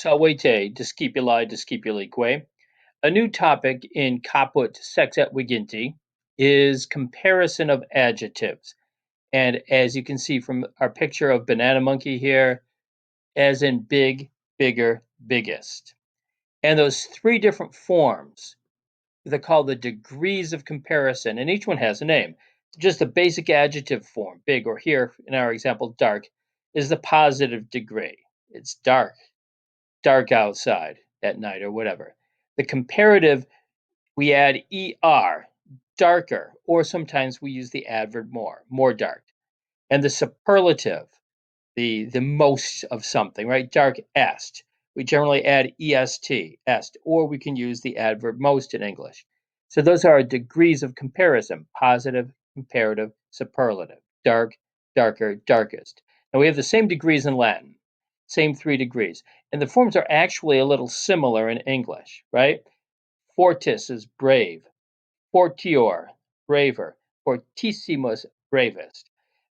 Salvete discipuli discipulique. A new topic in Caput Sextet is comparison of adjectives. And as you can see from our picture of banana monkey here, as in big, bigger, biggest. And those three different forms, they're called the degrees of comparison, and each one has a name. Just the basic adjective form, big, or here in our example, dark, is the positive degree. It's dark outside at night or whatever. The comparative, we add er, darker, or sometimes we use the adverb more dark. And the superlative, the most of something, right? Dark est. We generally add est, or we can use the adverb most in English. So those are our degrees of comparison: positive, comparative, superlative, dark, darker, darkest. Now we have the same degrees in Latin, same 3 degrees. And the forms are actually a little similar in English, right? Fortis is brave, fortior, braver, fortissimus, bravest.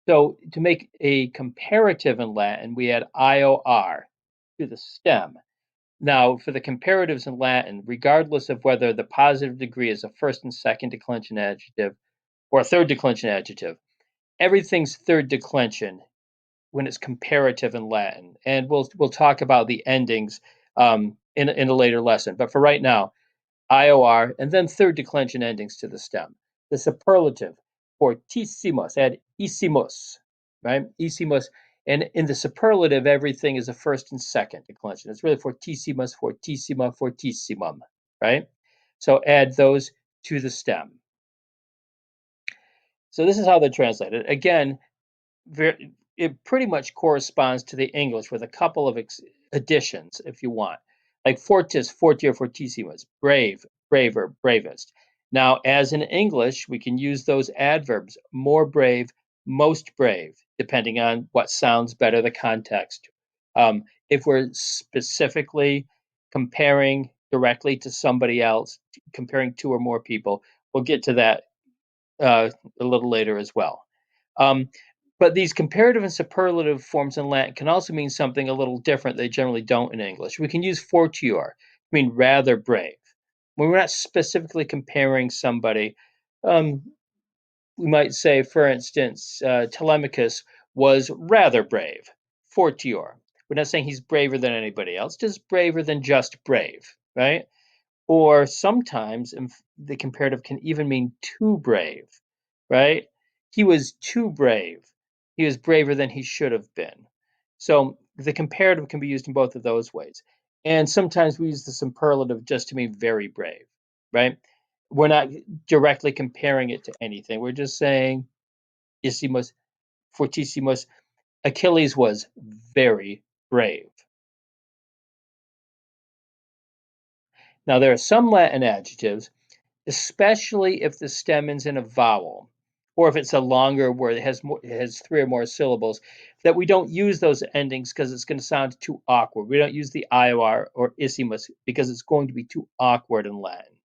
So to make a comparative in Latin, we add ior to the stem. Now, for the comparatives in Latin, regardless of whether the positive degree is a first and second declension adjective or a third declension adjective, everything's third declension when it's comparative in Latin. And we'll talk about the endings in a later lesson. But for right now, IOR, and then third declension endings to the stem. The superlative, fortissimus, add issimus, right? Issimus. And in the superlative, everything is a first and second declension. It's really fortissimus, fortissima, fortissimum, right? So add those to the stem. So this is how they're translated. Again, it pretty much corresponds to the English with a couple of additions, if you want, like fortis, fortior, fortissimus, brave, braver, bravest. Now, as in English, we can use those adverbs: more brave, most brave, depending on what sounds better, the context. If we're specifically comparing directly to somebody else, comparing two or more people, we'll get to that a little later as well. Um, but these comparative and superlative forms in Latin can also mean something a little different they generally don't in English. We can use fortior, I mean rather brave. When we're not specifically comparing somebody, um, we might say, for instance, Telemachus was rather brave, fortior. We're not saying he's braver than anybody else, just braver than just brave, right? Or sometimes the comparative can even mean too brave, right? He was too brave. He was braver than he should have been. So the comparative can be used in both of those ways. And sometimes we use the superlative just to mean very brave, right? We're not directly comparing it to anything. We're just saying Issimus, Fortissimus, Achilles was very brave. Now, there are some Latin adjectives, especially if the stem ends in a vowel, or if it's a longer word that has 3 or more syllables, that we don't use those endings because it's going to sound too awkward. We don't use the ior or issimus because it's going to be too awkward in Latin.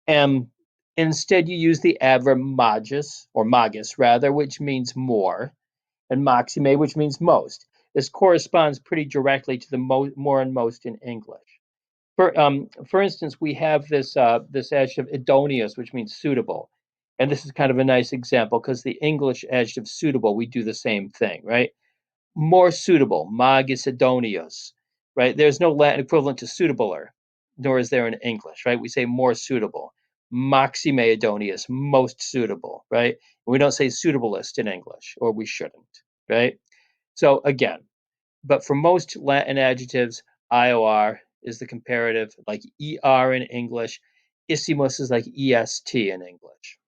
And instead, you use the adverb magis, or magis rather, which means more, and maxime, which means most. This corresponds pretty directly to the more and most in English. For instance, we have this adjective idoneous, which means suitable, and this is kind of a nice example because the English adjective suitable, we do the same thing, right? More suitable, magis idoneus, right? There's no Latin equivalent to suitabler, nor is there in English, right? We say more suitable, maxime idoneus, most suitable, right? We don't say suitablest in English, or we shouldn't, right? So again, but for most Latin adjectives, IOR is the comparative, like ER in English. Issimus is like EST in English.